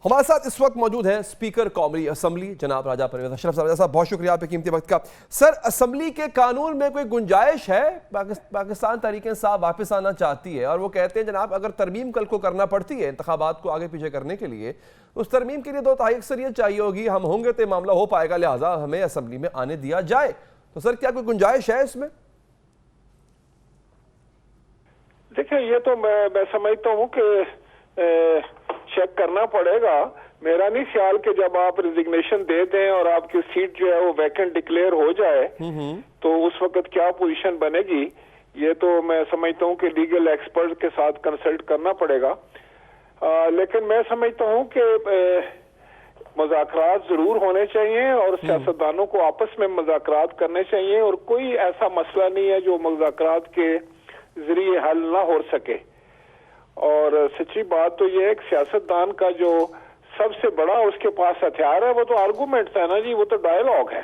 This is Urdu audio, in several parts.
ہمارے ساتھ اس وقت موجود ہیں اسپیکر قومی اسمبلی جناب راجہ پرویز اشرف صاحب بہت شکریہ آپ کے قیمتی وقت کا. سر اسمبلی کے قانون میں کوئی گنجائش ہے؟ پاکستان تحریک انصاف واپس آنا چاہتی ہے اور وہ کہتے ہیں جناب اگر ترمیم کل کو کرنا پڑتی ہے انتخابات کو آگے پیچھے کرنے کے لیے اس ترمیم کے لیے 2/3 اکثریت چاہیے ہوگی, ہم ہوں گے تو معاملہ ہو پائے گا, لہٰذا ہمیں اسمبلی میں آنے دیا جائے. تو سر کیا کوئی گنجائش ہے اس میں؟ دیکھیں یہ تو میں سمجھتا ہوں کہ چیک کرنا پڑے گا. میرا نہیں خیال کہ جب آپ ریزگنیشن دے دیں اور آپ کی سیٹ جو ہے وہ ویکنٹ ڈکلیئر ہو جائے تو اس وقت کیا پوزیشن بنے گی, یہ تو میں سمجھتا ہوں کہ لیگل ایکسپرٹ کے ساتھ کنسلٹ کرنا پڑے گا. لیکن میں سمجھتا ہوں کہ مذاکرات ضرور ہونے چاہیے اور سیاستدانوں کو آپس میں مذاکرات کرنے چاہیے, اور کوئی ایسا مسئلہ نہیں ہے جو مذاکرات کے ذریعے حل نہ ہو سکے. اور سچی بات تو یہ ہے کہ سیاستدان کا جو سب سے بڑا اس کے پاس ہتھیار ہے وہ تو آرگومنٹس ہے نا جی, وہ تو ڈائیلاگ ہے.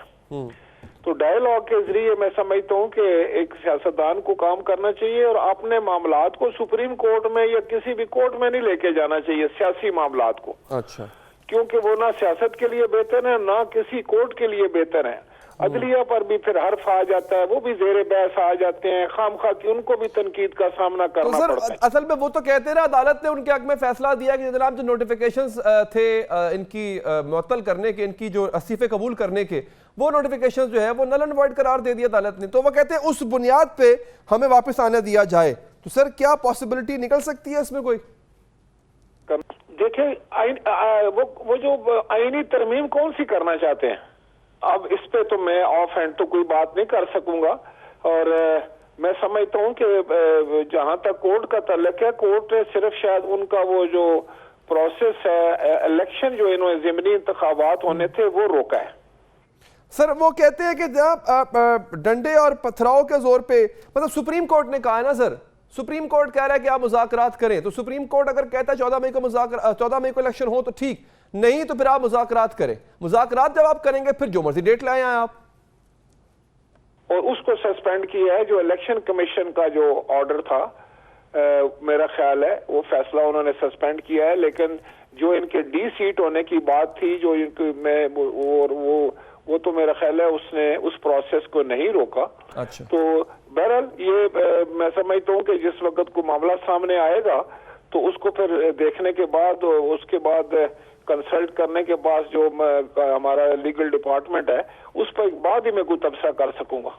تو ڈائیلاگ کے ذریعے میں سمجھتا ہوں کہ ایک سیاستدان کو کام کرنا چاہیے اور اپنے معاملات کو سپریم کورٹ میں یا کسی بھی کورٹ میں نہیں لے کے جانا چاہیے سیاسی معاملات کو. اچھا, کیونکہ وہ نہ سیاست کے لیے بہتر ہے نہ کسی کورٹ کے لیے بہتر ہے. عدلیہ پر بھی پھر حرف آ جاتا ہے, وہ بھی زیر بحث آ جاتے ہیں, خام خواہ کی ان کو بھی تنقید کا سامنا کرنا پڑتا ہے. اصل میں وہ تو کہتے ہیں نا عدالت نے ان کے حق میں فیصلہ دیا کہ جناب جو نوٹیفیکیشنز تھے ان کی معطل کرنے کے, ان کی جو استعفے قبول کرنے کے, وہ نوٹیفیکیشنز جو ہے وہ نل اینڈ وائڈ قرار دے دیا عدالت نے. تو وہ کہتے ہیں اس بنیاد پہ ہمیں واپس آنے دیا جائے. تو سر کیا پاسبلٹی نکل سکتی ہے اس میں کوئی؟ دیکھیں وہ جو آئینی ترمیم کون سی کرنا چاہتے ہیں, اب اس پہ تو میں آف ہینڈ تو کوئی بات نہیں کر سکوں گا. اور میں سمجھتا ہوں کہ جہاں تک کورٹ کا تعلق ہے, کورٹ نے صرف شاید ان کا وہ جو پروسیس ہے الیکشن جو انہوں نے ضمنی انتخابات ہونے تھے وہ روکا ہے. سر وہ کہتے ہیں کہ جناب ڈنڈے اور پتھراؤ کے زور پہ, مطلب سپریم کورٹ نے کہا ہے نا سر, سپریم کورٹ کہہ رہا ہے کہ آپ مذاکرات کریں, تو سپریم کورٹ اگر کہتا ہے 14 مئی کو الیکشن ہو تو ٹھیک, نہیں تو پھر آپ مذاکرات کریں. مذاکرات جب آپ کریں گے پھر جو مرضی ڈیٹ لائیں آپ. اور اس کو سسپینڈ کیا ہے جو الیکشن کمیشن کا جو آرڈر تھا, میرا خیال ہے وہ فیصلہ انہوں نے سسپینڈ کیا ہے. لیکن جو ان کے ڈی سیٹ ہونے کی بات تھی جو ان کی میں وہ تو میرا خیال ہے اس نے اس پروسیس کو نہیں روکا. اچھا, تو بہرحال یہ میں سمجھتا ہوں کہ جس وقت کو معاملہ سامنے آئے گا تو اس کو پھر دیکھنے کے بعد اس کے بعد کنسلٹ کرنے کے بعد جو ہمارا لیگل ڈپارٹمنٹ ہے اس پر بعد ہی میں کوئی تبصرہ کر سکوں گا.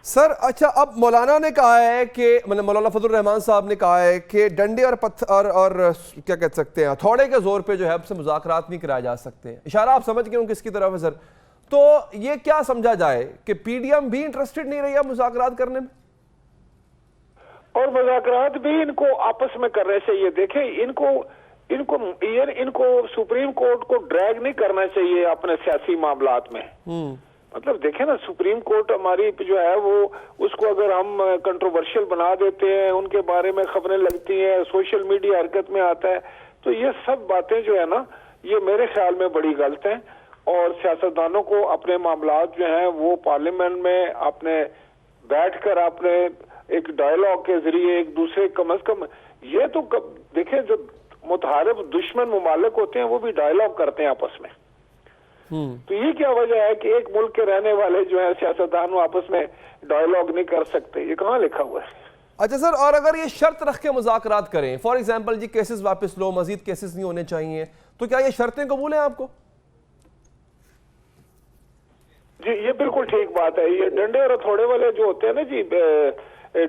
سر اچھا, اب مولانا نے کہا ہے کہ مولانا فضل الرحمان صاحب نے کہا ہے کہ ڈنڈے اور پتھر اور کیا کہہ سکتے ہیں ہتھوڑے کے زور پہ جو ہے اب سے مذاکرات نہیں کرائے جا سکتے. اشارہ آپ سمجھ گئے ہوں کس کی طرف ہے سر. تو یہ کیا سمجھا جائے کہ پی ڈی ایم بھی انٹرسٹڈ نہیں رہی ہے مذاکرات کرنے میں, اور مذاکرات بھی ان کو آپس میں کرنے چاہیے. دیکھیں ان کو سپریم کورٹ کو ڈریگ نہیں کرنا چاہیے اپنے سیاسی معاملات میں. مطلب دیکھیں نا, سپریم کورٹ ہماری جو ہے وہ اس کو اگر ہم کنٹروورشل بنا دیتے ہیں, ان کے بارے میں خبریں لگتی ہیں, سوشل میڈیا حرکت میں آتا ہے, تو یہ سب باتیں جو ہے نا یہ میرے خیال میں بڑی غلط ہیں. اور سیاستدانوں کو اپنے معاملات جو ہیں وہ پارلیمنٹ میں اپنے بیٹھ کر اپنے ایک ڈائیلاگ کے ذریعے ایک دوسرے کم از کم, یہ تو دیکھیں جو متحارب دشمن ممالک ہوتے ہیں وہ بھی ڈائیلاگ کرتے ہیں آپس میں. تو یہ کیا وجہ ہے کہ ایک ملک کے رہنے والے جو ہیں سیاستدان آپس میں ڈائیلاگ نہیں کر سکتے؟ یہ کہاں لکھا ہوا ہے؟ اچھا سر, اور اگر یہ شرط رکھ کے مذاکرات کریں, فار ایگزامپل جی کیسز واپس لو, مزید کیسز نہیں ہونے چاہیے, تو کیا یہ شرطیں قبول ہیں آپ کو؟ جی یہ بالکل ٹھیک بات ہے. یہ ڈنڈے اور ہتھوڑے والے جو ہوتے ہیں نا جی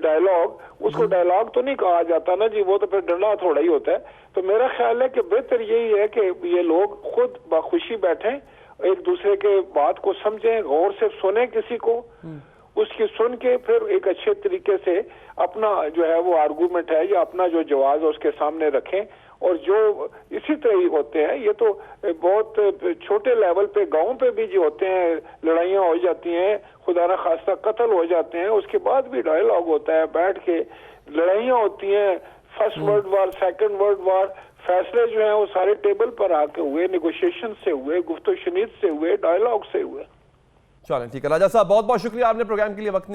ڈائیلاگ, اس کو ڈائیلاگ تو نہیں کہا جاتا نا جی, وہ تو پھر ڈنڈا ہتھوڑا ہی ہوتا ہے. تو میرا خیال ہے کہ بہتر یہی ہے کہ یہ لوگ خود بخوشی بیٹھیں, ایک دوسرے کے بات کو سمجھیں, غور سے سنیں کسی کو, اس کی سن کے پھر ایک اچھے طریقے سے اپنا جو ہے وہ آرگومنٹ ہے یا اپنا جو جواز ہے اس کے سامنے رکھیں. اور جو اسی طرح ہی ہوتے ہیں, یہ تو بہت چھوٹے لیول پہ گاؤں پہ بھی جو ہوتے ہیں لڑائیاں ہو جاتی ہیں, خدا نہ خواستہ قتل ہو جاتے ہیں, اس کے بعد بھی ڈائیلاگ ہوتا ہے, بیٹھ کے لڑائیاں ہوتی ہیں, first world war, second world war, فیصلے جو ہیں وہ سارے ٹیبل پر آ کے ہوئے, نیگوشیشن سے ہوئے, گفت و شنید سے ہوئے, ڈائیلاگ سے ہوئے. چلیں ٹھیک ہے راجہ صاحب, بہت بہت شکریہ, آپ نے پروگرام کے لیے وقت